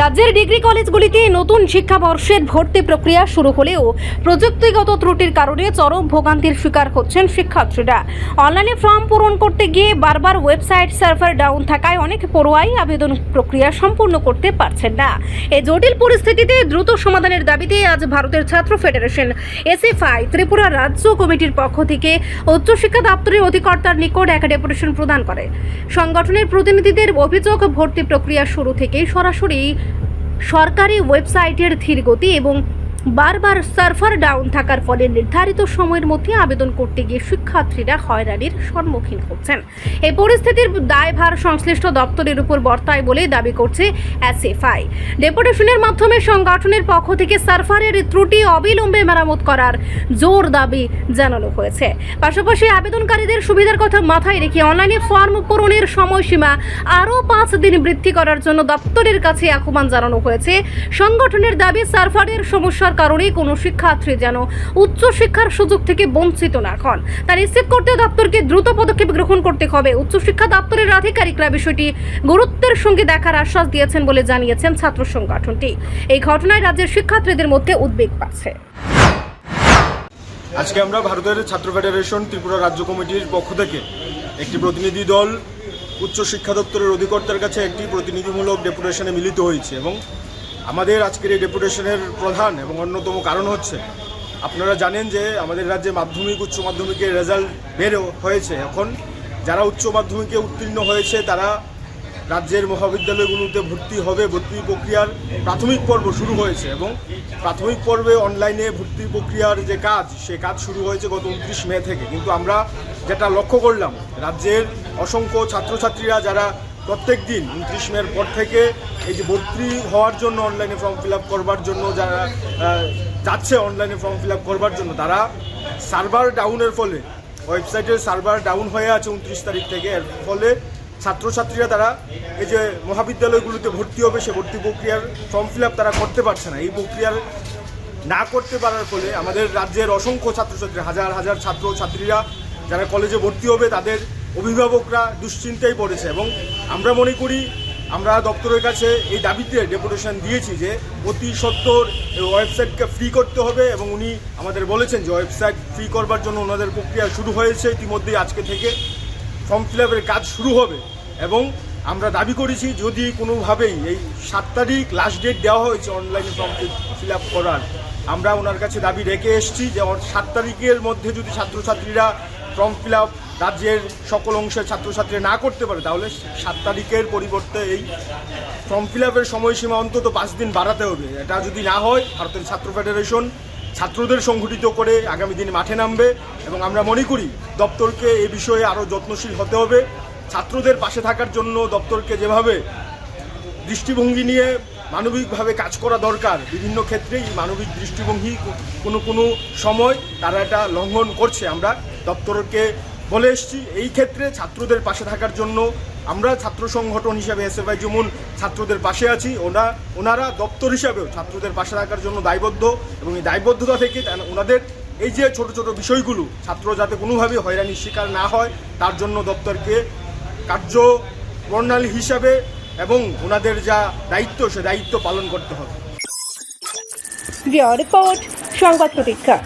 রাজ্যের ডিগ্রি কলেজগুলিতে নতুন শিক্ষাবর্ষের ভর্তি প্রক্রিয়া শুরু হলেও প্রযুক্তিগত ত্রুটির কারণে চরম ভোগান্তির শিকার হচ্ছেন শিক্ষার্থীরা। অনলাইনে ফর্ম পূরণ করতে গিয়ে বারবার ওয়েবসাইট সার্ভার ডাউন থাকায় অনেক পড়ুয়াই আবেদন প্রক্রিয়া সম্পূর্ণ করতে পারছেন না। এই জটিল পরিস্থিতিতে দ্রুত সমাধানের দাবিতে আজ ভারতের ছাত্র ফেডারেশন এসএফআই ত্রিপুরা রাজ্য কমিটির পক্ষ থেকে উচ্চশিক্ষা দপ্তরের অধিকর্তার নিকট এক ডেপুটেশন প্রদান করে। সংগঠনের প্রতিনিধিদের অভিযোগ, ভর্তি প্রক্রিয়া শুরু থেকেই সরাসরি সরকারি ওয়েবসাইটের ধীর গতি এবং বারবার সার্ভার ডাউন থাকার ফলে নির্ধারিত সময়ের মধ্যে আবেদন করতে গিয়ে শিক্ষার্থীরা হয়রানির সম্মুখীন হচ্ছেন। এই পরিস্থিতির দায়ভার সংশ্লিষ্ট দপ্তরের উপর বর্তায় বলে দাবি করছে এসএফআই। ডেপুটেশনের মাধ্যমে সংগঠনের পক্ষ থেকে সার্ভারের ত্রুটি অবিলম্বে মেরামত করার জোর দাবি জানানো হয়েছে। পাশাপাশি আবেদনকারীদের সুবিধার কথা মাথায় রেখে অনলাইনে ফর্ম পূরণের সময়সীমা আরও 5 দিন বৃদ্ধি করার জন্য দপ্তরের কাছে আহ্বান জানানো হয়েছে। সংগঠনের দাবি, সার্ভারের সমস্যার কারণে কোনো শিক্ষার্থী যেন উচ্চশিক্ষার সুযোগ থেকে বঞ্চিত না হন তা নিশ্চিত করতে দপ্তরকে দ্রুত পদক্ষেপ গ্রহণ করতে হবে। উচ্চশিক্ষা দপ্তরের আধিকারিকরা বিষয়টি গুরুত্বের সঙ্গে দেখার আশ্বাস দিয়েছেন বলে জানিয়েছেন ছাত্র সংগঠনটি। এই ঘটনায় রাজ্যের শিক্ষার্থীদের মধ্যে উদ্বেগ বাড়ছে। আজকে আমরা ভারতের ছাত্র ফেডারেশন ত্রিপুরা রাজ্য কমিটির পক্ষ থেকে একটি প্রতিনিধি দল উচ্চশিক্ষা দপ্তরের অধিকর্তার কাছে একটি প্রতিনিধিমূলক ডেপুটেশনে মিলিত হয়েছে এবং আমাদের আজকের এই ডেপুটেশনের প্রধান এবং অন্যতম কারণ হচ্ছে, আপনারা জানেন যে আমাদের রাজ্যে মাধ্যমিক উচ্চ মাধ্যমিকের রেজাল্ট বের হয়েছে। এখন যারা উচ্চ মাধ্যমিকে উত্তীর্ণ হয়েছে তারা রাজ্যের মহাবিদ্যালয়গুলোতে ভর্তি হবে। ভর্তি প্রক্রিয়ার প্রাথমিক পর্ব শুরু হয়েছে এবং প্রাথমিক পর্বে অনলাইনে ভর্তি প্রক্রিয়ার যে কাজ, সে কাজ শুরু হয়েছে গত 29 মে থেকে। কিন্তু আমরা যেটা লক্ষ্য করলাম, রাজ্যের অসংখ্য ছাত্রছাত্রীরা যারা প্রত্যেক দিন 29 মের পর থেকে এই যে ভর্তি হওয়ার জন্য অনলাইনে ফর্ম ফিল আপ করবার জন্য যারা যাচ্ছে অনলাইনে ফর্ম ফিল আপ করবার জন্য, তারা সার্ভার ডাউনের ফলে ওয়েবসাইটের সার্ভার ডাউন হয়ে আছে 29 তারিখ থেকে। এর ফলে ছাত্রছাত্রীরা তারা এই যে মহাবিদ্যালয়গুলোতে ভর্তি হবে, সে ভর্তি প্রক্রিয়ার ফর্ম ফিল আপ তারা করতে পারছে না। এই প্রক্রিয়ার না করতে পারার ফলে আমাদের রাজ্যের অসংখ্য ছাত্রছাত্রী, হাজার হাজার ছাত্রছাত্রীরা যারা কলেজে ভর্তি হবে, তাদের অভিভাবকরা দুশ্চিন্তায় পড়েছে। এবং আমরা মনে করি, আমরা দপ্তরের কাছে এই দাবিতে ডেপুটেশন দিয়েছি যে অতি সত্বর ওয়েবসাইটকে ফ্রি করতে হবে এবং উনি আমাদের বলেছেন যে ওয়েবসাইট ফ্রি করবার জন্য ওনাদের প্রক্রিয়া শুরু হয়েছে। ইতিমধ্যেই আজকে থেকে ফর্ম ফিল আপের কাজ শুরু হবে এবং আমরা দাবি করেছি যদি কোনোভাবেই এই 7 তারিখ লাস্ট ডেট দেওয়া হয়েছে অনলাইনে ফর্ম ফিল আপ করার, আমরা ওনার কাছে দাবি রেখে এসেছি যে 7 তারিখের মধ্যে যদি ছাত্রছাত্রীরা ফর্ম ফিল আপ রাজ্যের সকল অংশের ছাত্রছাত্রী না করতে পারে, তাহলে 7 তারিখের পরিবর্তে এই ফর্ম ফিল আপের সময়সীমা অন্তত 5 দিন বাড়াতে হবে। এটা যদি না হয়, ভারতের ছাত্র ফেডারেশন ছাত্রদের সংগঠিত করে আগামী দিনে মাঠে নামবে এবং আমরা মনে করি দপ্তরকে এই বিষয়ে আরও যত্নশীল হতে হবে। ছাত্রদের পাশে থাকার জন্য দপ্তরকে যেভাবে দৃষ্টিভঙ্গি নিয়ে মানবিকভাবে কাজ করা দরকার, বিভিন্ন ক্ষেত্রেই মানবিক দৃষ্টিভঙ্গি কোনো সময় তারা এটা লঙ্ঘন করছে। আমরা দপ্তরকে বলে এসেছি এই ক্ষেত্রে ছাত্রদের পাশে থাকার জন্য আমরা ছাত্র সংগঠন হিসাবে এসএফআই যেমন ছাত্রদের পাশে আছি, ওনারা দপ্তর হিসাবেও ছাত্রদের পাশে থাকার জন্য দায়বদ্ধ এবং এই দায়বদ্ধতা থেকে ওনাদের এই যে ছোট ছোট বিষয়গুলো ছাত্র যাতে কোনোভাবে হয়রানির শিকার না হয়, তার জন্য দপ্তরকে কার্যপ্রণালী হিসাবে এবং ওনাদের যা দায়িত্ব, সে দায়িত্ব পালন করতে হবে। রিপোর্ট সংবাদ প্রতীক্ষা।